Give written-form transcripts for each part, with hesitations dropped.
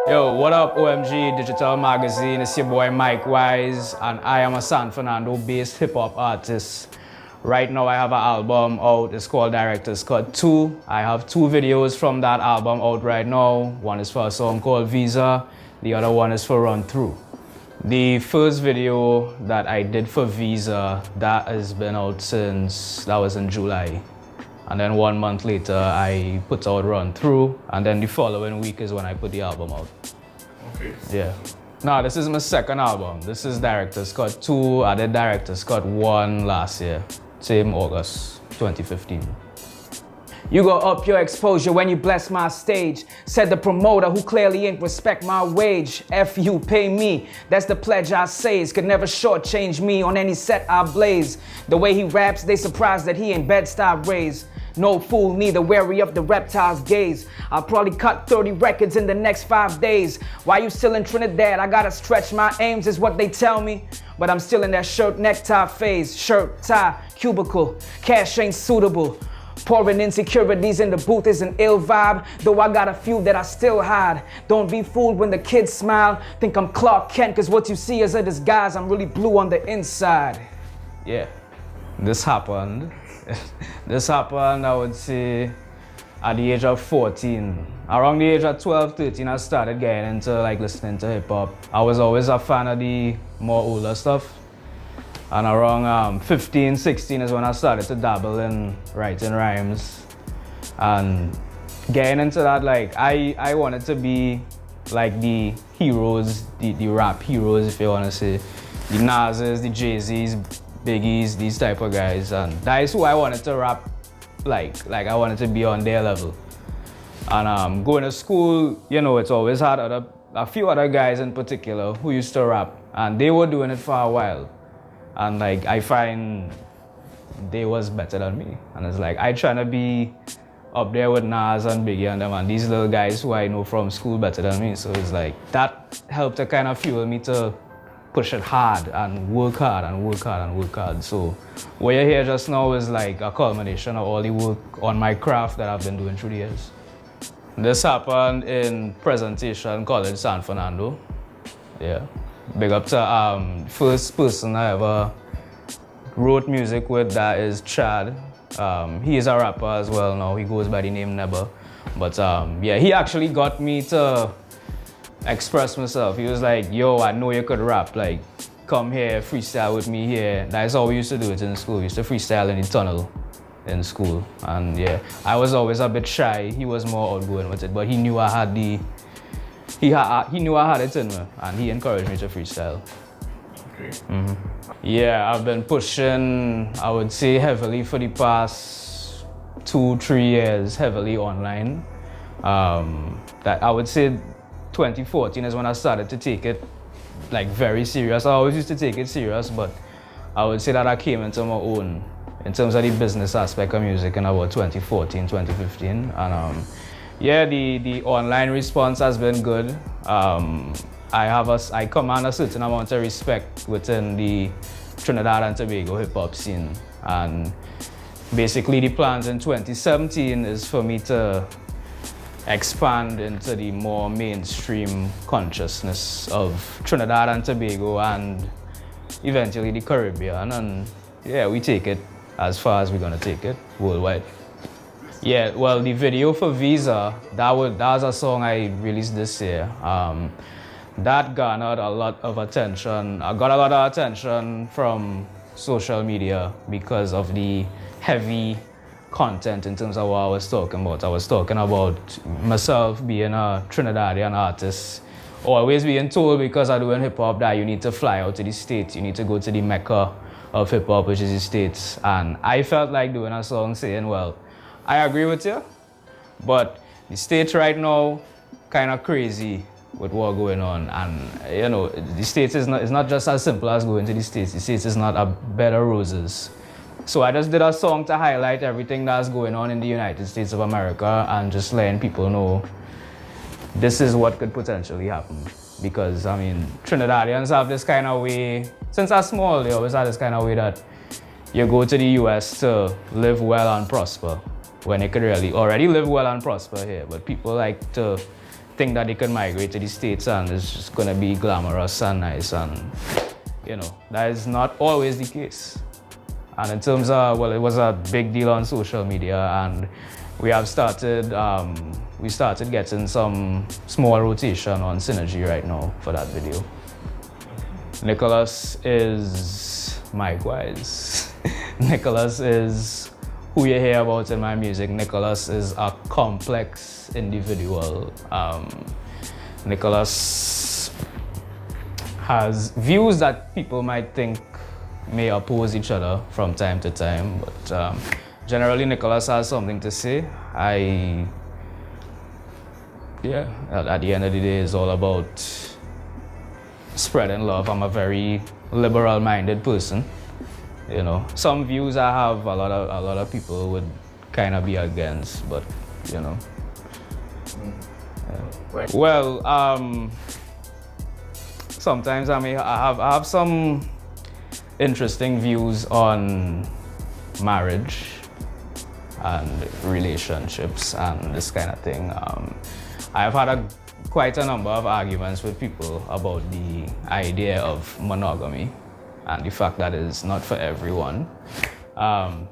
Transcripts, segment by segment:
Yo, what up, OMG Digital Magazine? It's your boy Micwise, and I am a San Fernando-based hip-hop artist. Right now, I have an album out. It's called Director's Cut 2. I have 2 videos from that album out right now. One is for a song called Visa. The other one is for Run Through. The first video that I did for Visa, that has been out since, that was in July. And then 1 month later, I put out Run Through, and then the following week is when I put the album out. Okay. Yeah. Now, this is my second album. This is Director's Cut 2. I did Director's Cut 1 last year, same August 2015. You go up your exposure when you bless my stage. Said the promoter who clearly ain't respect my wage. F you, pay me. That's the pledge I says. Could never shortchange me on any set I blaze. The way he raps, they surprised that he ain't Bed-Stuy raised. No fool, neither wary of the reptile's gaze. I'll probably cut 30 records in the next 5 days. Why you still in Trinidad? I gotta stretch my aims is what they tell me. But I'm still in that shirt necktie phase. Shirt, tie, cubicle. Cash ain't suitable. Pouring insecurities in the booth is an ill vibe. Though I got a few that I still hide. Don't be fooled when the kids smile. Think I'm Clark Kent, cause what you see is a disguise. I'm really blue on the inside. Yeah, this happened. This happened, I would say, at the age of 14. Around the age of 12, 13, I started getting into like listening to hip hop. I was always a fan of the more older stuff. And around 15, 16 is when I started to dabble in writing rhymes. And getting into that, like, I wanted to be like the heroes, the rap heroes, if you want to say. The Nas's, the Jay-Z's, Biggie's, these type of guys. And that is who I wanted to rap like I wanted to be on their level. And going to school, you know, it's always had a few other guys in particular who used to rap. And they were doing it for a while. And like, I find they was better than me. And it's like, I trying to be up there with Nas and Biggie and them, and these little guys who I know from school better than me. So it's like, that helped to kind of fuel me to push it hard and work hard and work hard and work hard. So what you're here just now is like a culmination of all the work on my craft that I've been doing through the years. This happened in Presentation College, San Fernando. Yeah. Big up to first person I ever wrote music with, that is Chad. He is a rapper as well now. He goes by the name Neba. But yeah, he actually got me to express myself. He was like, yo, I know you could rap. Like, come here, freestyle with me here. That's how we used to do it in school. We used to freestyle in the tunnel in school. And yeah, I was always a bit shy. He was more outgoing with it, but he knew I had the he knew I had it in me, and he encouraged me to freestyle. Okay. Mm-hmm. Yeah, I've been pushing, I would say, heavily for the past 2-3 years, heavily online. That I would say 2014 is when I started to take it like very serious. I always used to take it serious, but I would say that I came into my own in terms of the business aspect of music in about 2014, 2015. And yeah, the online response has been good. I command a certain amount of respect within the Trinidad and Tobago hip hop scene. And basically the plans in 2017 is for me to expand into the more mainstream consciousness of Trinidad and Tobago and eventually the Caribbean. And yeah, we take it as far as we're gonna take it worldwide. Yeah, well, the video for Visa, that was a song I released this year. That garnered a lot of attention. I got a lot of attention from social media because of the heavy content in terms of what I was talking about. I was talking about myself being a Trinidadian artist, always being told because I'm doing hip hop that you need to fly out to the States, you need to go to the Mecca of hip hop, which is the States. And I felt like doing a song saying, well, I agree with you, but the States right now kind of crazy with what's going on. And you know, the States is not just as simple as going to the States. The States is not a bed of roses. So I just did a song to highlight everything that's going on in the United States of America and just letting people know this is what could potentially happen. Because I mean, Trinidadians have this kind of way, since I'm small, they always have this kind of way that you go to the US to live well and prosper, when they could really already live well and prosper here. But people like to think that they can migrate to the States and it's just gonna be glamorous and nice, and you know, that is not always the case. And in terms of, well, it was a big deal on social media, and we have started, we started getting some small rotation on Synergy right now for that video. Nicholas is Micwise. Nicholas is who you hear about in my music. Nicholas is a complex individual. Nicholas has views that people might think may oppose each other from time to time, but generally Nicholas has something to say. Yeah, at the end of the day, it's all about spreading love. I'm a very liberal-minded person. You know, some views I have, a lot of people would kind of be against, but you know. Yeah. Well, sometimes I have some interesting views on marriage and relationships and this kind of thing. I've had quite a number of arguments with people about the idea of monogamy and the fact that it's not for everyone.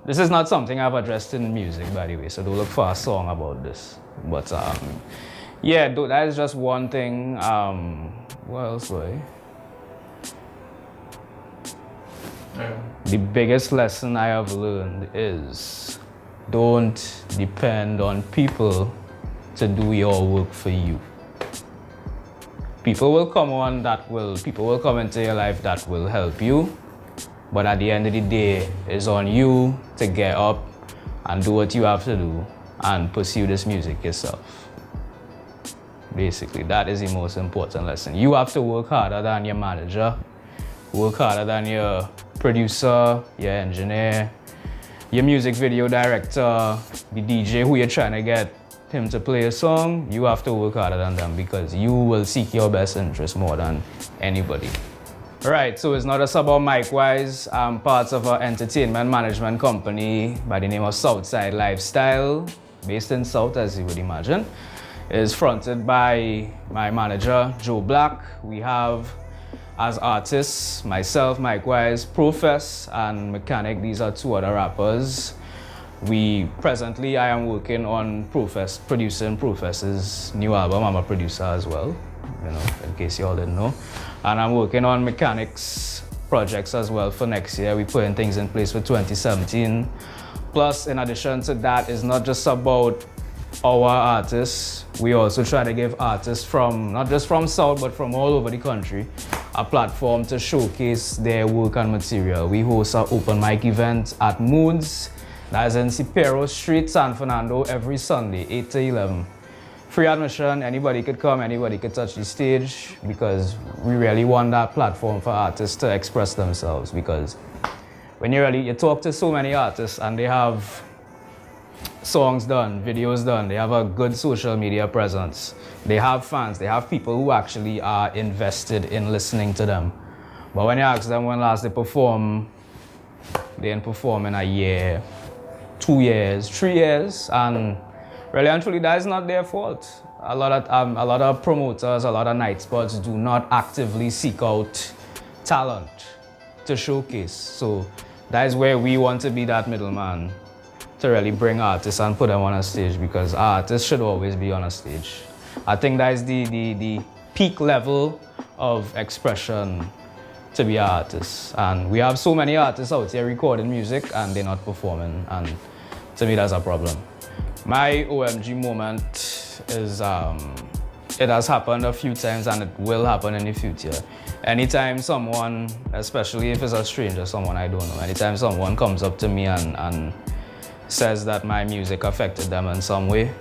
This is not something I've addressed in music, by the way, so don't look for a song about this. But yeah, that is just one thing. What else, boy? The biggest lesson I have learned is don't depend on people to do your work for you. People will come into your life that will help you, but at the end of the day, it's on you to get up and do what you have to do and pursue this music yourself. Basically, that is the most important lesson. You have to work harder than your manager, work harder than your producer, your engineer, your music video director, the DJ who you're trying to get him to play a song. You have to work harder than them because you will seek your best interest more than anybody. Right, so it's not just about Micwise. I'm part of an entertainment management company by the name of Southside Lifestyle, based in South, as you would imagine. It's fronted by my manager, Joe Black. We have, as artists, myself, Micwise, Profess, and Mechanic. These are two other rappers. Presently, I am working on producing Profess's new album. I'm a producer as well, you know, in case you all didn't know. And I'm working on Mechanic's projects as well for next year. We're putting things in place for 2017. Plus, in addition to that, it's not just about our artists. We also try to give artists from, not just from South, but from all over the country, a platform to showcase their work and material. We host an open mic event at Moods. That's in Cipero Street, San Fernando, every Sunday, 8 to 11. Free admission, anybody could come, anybody could touch the stage, because we really want that platform for artists to express themselves. Because when you talk to so many artists and they have songs done, videos done, they have a good social media presence, they have fans, they have people who actually are invested in listening to them. But when you ask them when last they perform, they didn't perform in a year, 2 years, 3 years, and really and truly that is not their fault. A lot of promoters, a lot of night spots do not actively seek out talent to showcase. So that is where we want to be that middleman to really bring artists and put them on a stage, because artists should always be on a stage. I think that is the peak level of expression to be an artist. And we have so many artists out here recording music and they're not performing, and to me that's a problem. My OMG moment is, it has happened a few times and it will happen in the future. Anytime someone, especially if it's a stranger, someone I don't know, anytime someone comes up to me and says that my music affected them in some way,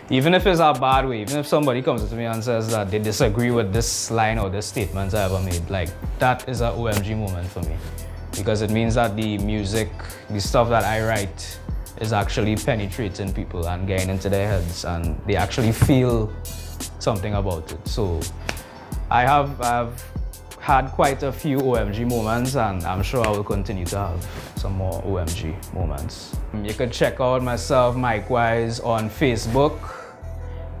even if it's a bad way, even if somebody comes up to me and says that they disagree with this line or this statement I ever made, like, that is an OMG moment for me. Because it means that the music, the stuff that I write is actually penetrating people and getting into their heads, and they actually feel something about it. So I've had quite a few OMG moments, and I'm sure I will continue to have some more OMG moments. You could check out myself, Micwise, on Facebook.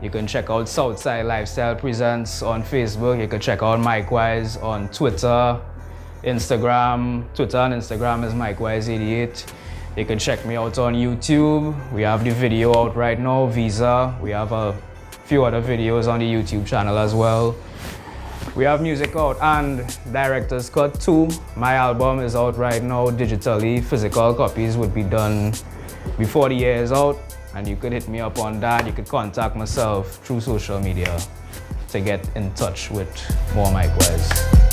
You can check out Southside Lifestyle Presents on Facebook. You can check out Micwise on Twitter, Instagram. Twitter and Instagram is Micwise88. You can check me out on YouTube. We have the video out right now, Visa. We have a few other videos on the YouTube channel as well. We have music out and Director's Cut 2. My album is out right now digitally. Physical copies would be done before the year is out. And you could hit me up on that. You could contact myself through social media to get in touch with more Micwise.